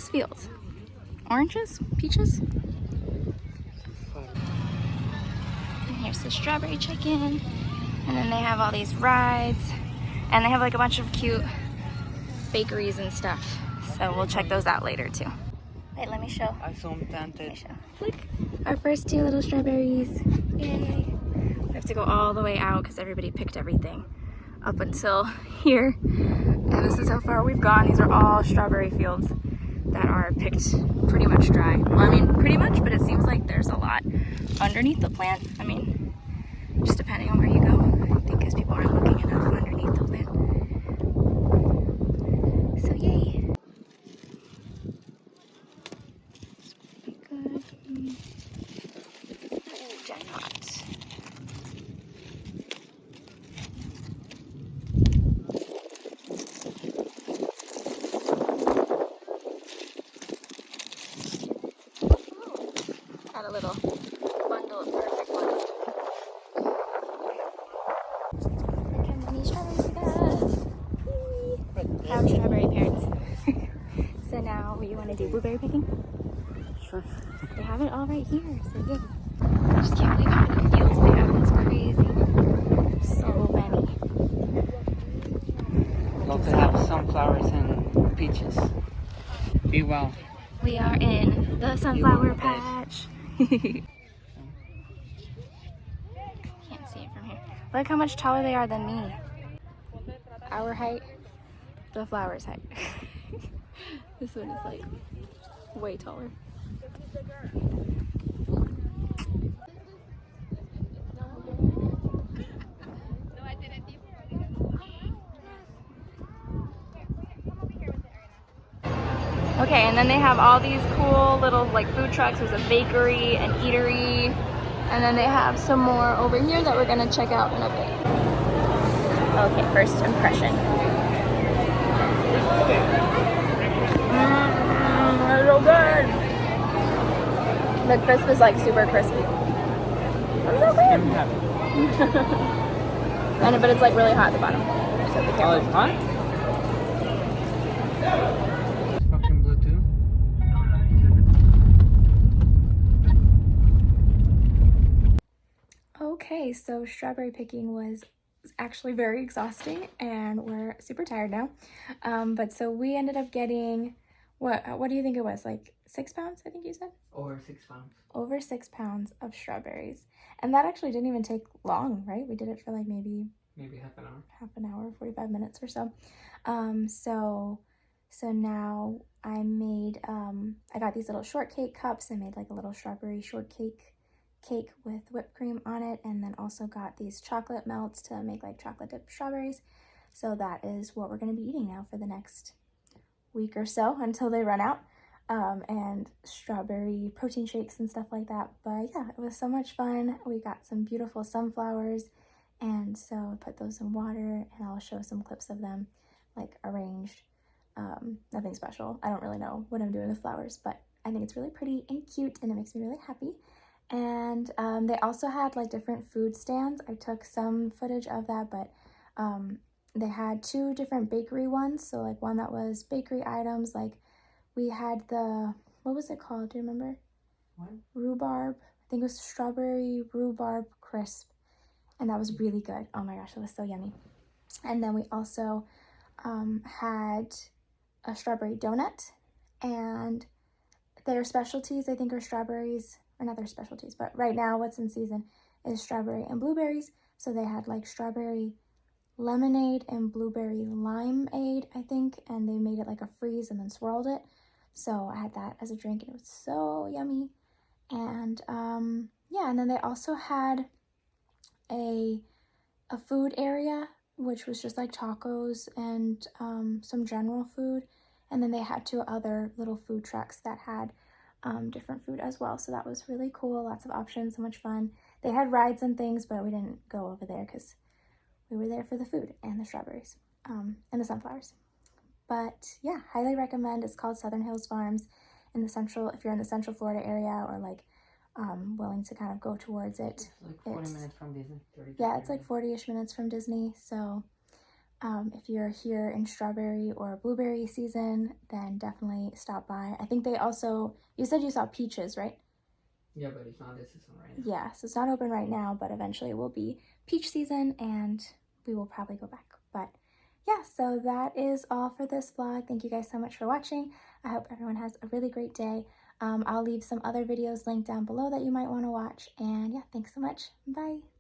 this field? Oranges? Peaches? And here's the strawberry chicken. And then they have all these rides. And they have like a bunch of cute bakeries and stuff. So we'll check those out later too. Wait, let me show. Let me show. Look, our first 2 little strawberries. Yay. We have to go all the way out because everybody picked everything up until here. And this is how far we've gone. These are all strawberry fields that are picked pretty much dry. Well, I mean, pretty much, but it seems like there's a lot underneath the plant. I mean, just depending on where you go. I think because people aren't looking enough underneath the plant. So yay. Good. Jackpot. Got a little bundle of perfect ones. Look how many strawberries we got. Proud strawberry parents. So now you want to do blueberry picking? Sure. They have it all right here, so good. I just can't believe how many fields they have. It's crazy. So many. Love to have sunflowers and peaches. Be well. We are in the sunflower patch. Can't see it from here. Look how much taller they are than me. Our height, the flower's height. This one is like way taller. Okay, and then they have all these cool little like food trucks. There's a bakery, an eatery, and then they have some more over here that we're gonna check out in a bit. Okay, first impression. They're so good. The crisp is like super crispy. That's so good. And but it's like really hot at the bottom. So be careful. Oh, it's hot? Okay, so strawberry picking was actually very exhausting and we're super tired now. But so we ended up getting, what do you think it was? Like 6 pounds, I think you said? Over 6 pounds. Over 6 pounds of strawberries. And that actually didn't even take long, right? We did it for like maybe half an hour. Half an hour, 45 minutes or so. So now I made, I got these little shortcake cups. I made like a little strawberry shortcake cake with whipped cream on it, and then also got these chocolate melts to make like chocolate dipped strawberries. So that is what we're going to be eating now for the next week or so until they run out, and strawberry protein shakes and stuff like that. But yeah, it was so much fun. We got some beautiful sunflowers, and so I put those in water, and I'll show some clips of them like arranged. Nothing special. I don't really know what I'm doing with flowers, but I think it's really pretty and cute, and it makes me really happy. And they also had like different food stands. I took some footage of that, but they had 2 different bakery ones. So like one that was bakery items, like we had the, what was it called? Do you remember? What? Rhubarb. I think it was strawberry rhubarb crisp. And that was really good. Oh my gosh, it was so yummy. And then we also had a strawberry donut, and their specialties, I think, are strawberries, or not their specialties, but right now what's in season is strawberry and blueberries. So they had like strawberry lemonade and blueberry limeade, I think, and they made it like a freeze and then swirled it. So I had that as a drink, and it was so yummy. And yeah, and then they also had a food area, which was just like tacos and some general food. And then they had 2 other little food trucks that had different food as well. So that was really cool. Lots of options, so much fun. They had rides and things, but we didn't go over there because we were there for the food and the strawberries and the sunflowers. But yeah, highly recommend. It's called Southern Hills Farms in the central, if you're in the Central Florida area, or like willing to kind of go towards it. It's like 40 minutes from Disney. 30 yeah, it's like 40-ish minutes from Disney. So If you're here in strawberry or blueberry season, then definitely stop by. I think they also, you said you saw peaches, right? Yeah, but it's not this season right now. Yeah, so it's not open right now, but eventually it will be peach season and we will probably go back. But yeah, so that is all for this vlog. Thank you guys so much for watching. I hope everyone has a really great day. I'll leave some other videos linked down below that you might want to watch. And yeah, thanks so much. Bye.